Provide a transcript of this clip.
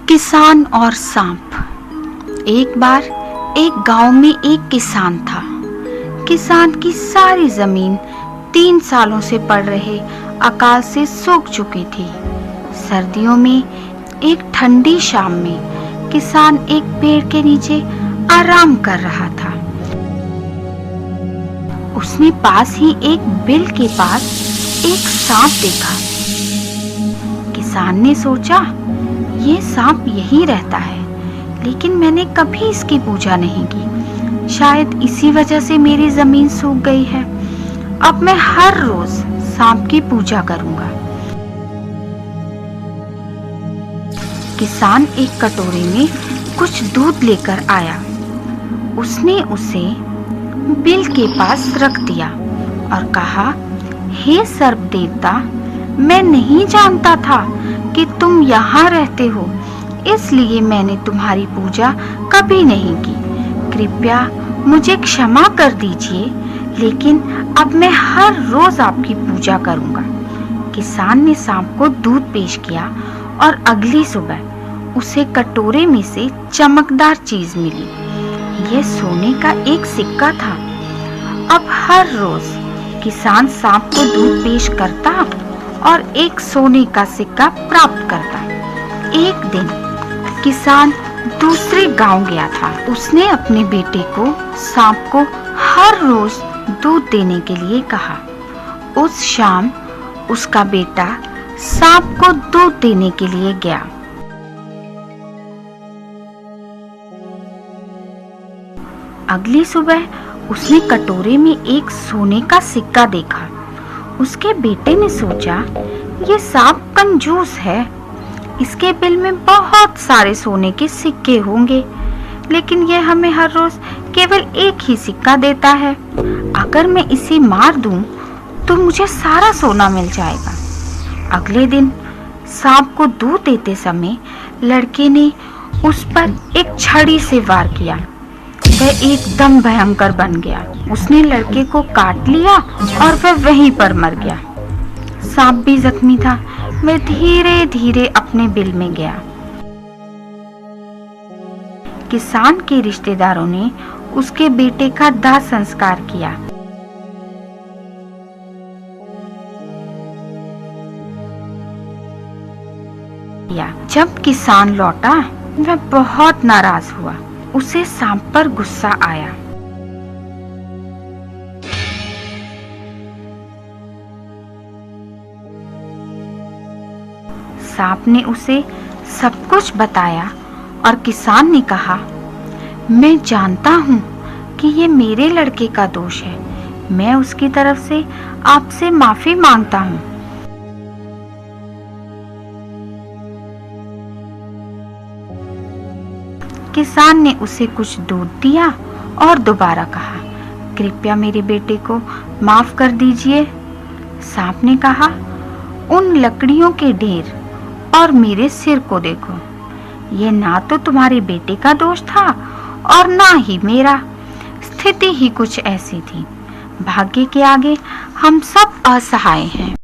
किसान और सांप। एक बार एक गांव में एक किसान था। किसान की सारी जमीन 3 सालों से पड़ रहे अकाल से सूख चुकी थी। सर्दियों में एक ठंडी शाम में किसान एक पेड़ के नीचे आराम कर रहा था। उसने पास ही एक बिल के पास एक सांप देखा। किसान ने सोचा, ये सांप यहीं रहता है, लेकिन मैंने कभी इसकी पूजा नहीं की। शायद इसी वजह से मेरी जमीन सूख गई है। अब मैं हर रोज सांप की पूजा करूंगा। किसान एक कटोरे में कुछ दूध लेकर आया। उसने उसे बिल के पास रख दिया और कहा, हे सर्प देवता, मैं नहीं जानता था कि तुम यहाँ रहते हो, इसलिए मैंने तुम्हारी पूजा कभी नहीं की। कृपया मुझे क्षमा कर दीजिए, लेकिन अब मैं हर रोज आपकी पूजा करूंगा। किसान ने सांप को दूध पेश किया और अगली सुबह उसे कटोरे में से चमकदार चीज मिली। यह सोने का एक सिक्का था। अब हर रोज किसान सांप को दूध पेश करता और एक सोने का सिक्का प्राप्त करता। एक दिन किसान दूसरे गांव गया था। उसने अपने बेटे को सांप को हर रोज दूध देने के लिए कहा। उस शाम उसका बेटा सांप को दूध देने के लिए गया। अगली सुबह उसने कटोरे में एक सोने का सिक्का देखा। उसके बेटे ने सोचा, ये सांप कंजूस है, इसके बिल में बहुत सारे सोने के सिक्के होंगे, लेकिन यह हमें हर रोज केवल एक ही सिक्का देता है। अगर मैं इसे मार दूं, तो मुझे सारा सोना मिल जाएगा। अगले दिन सांप को दूध देते समय लड़के ने उस पर एक छड़ी से वार किया। वह एकदम भयंकर बन गया। उसने लड़के को काट लिया और वह वहीं पर मर गया। सांप भी जख्मी था। वह धीरे धीरे अपने बिल में गया। किसान के रिश्तेदारों ने उसके बेटे का दाह संस्कार किया। जब किसान लौटा, वह बहुत नाराज हुआ। उसे सांप पर गुस्सा आया। सांप ने उसे सब कुछ बताया और किसान ने कहा, मैं जानता हूँ कि ये मेरे लड़के का दोष है। मैं उसकी तरफ से आपसे माफी मांगता हूँ। किसान ने उसे कुछ दूध दिया और दोबारा कहा, कृपया मेरे बेटे को माफ कर दीजिए। सांप ने कहा, उन लकड़ियों के ढेर और मेरे सिर को देखो। ये ना तो तुम्हारे बेटे का दोष था और ना ही मेरा। स्थिति ही कुछ ऐसी थी। भाग्य के आगे हम सब असहाय हैं।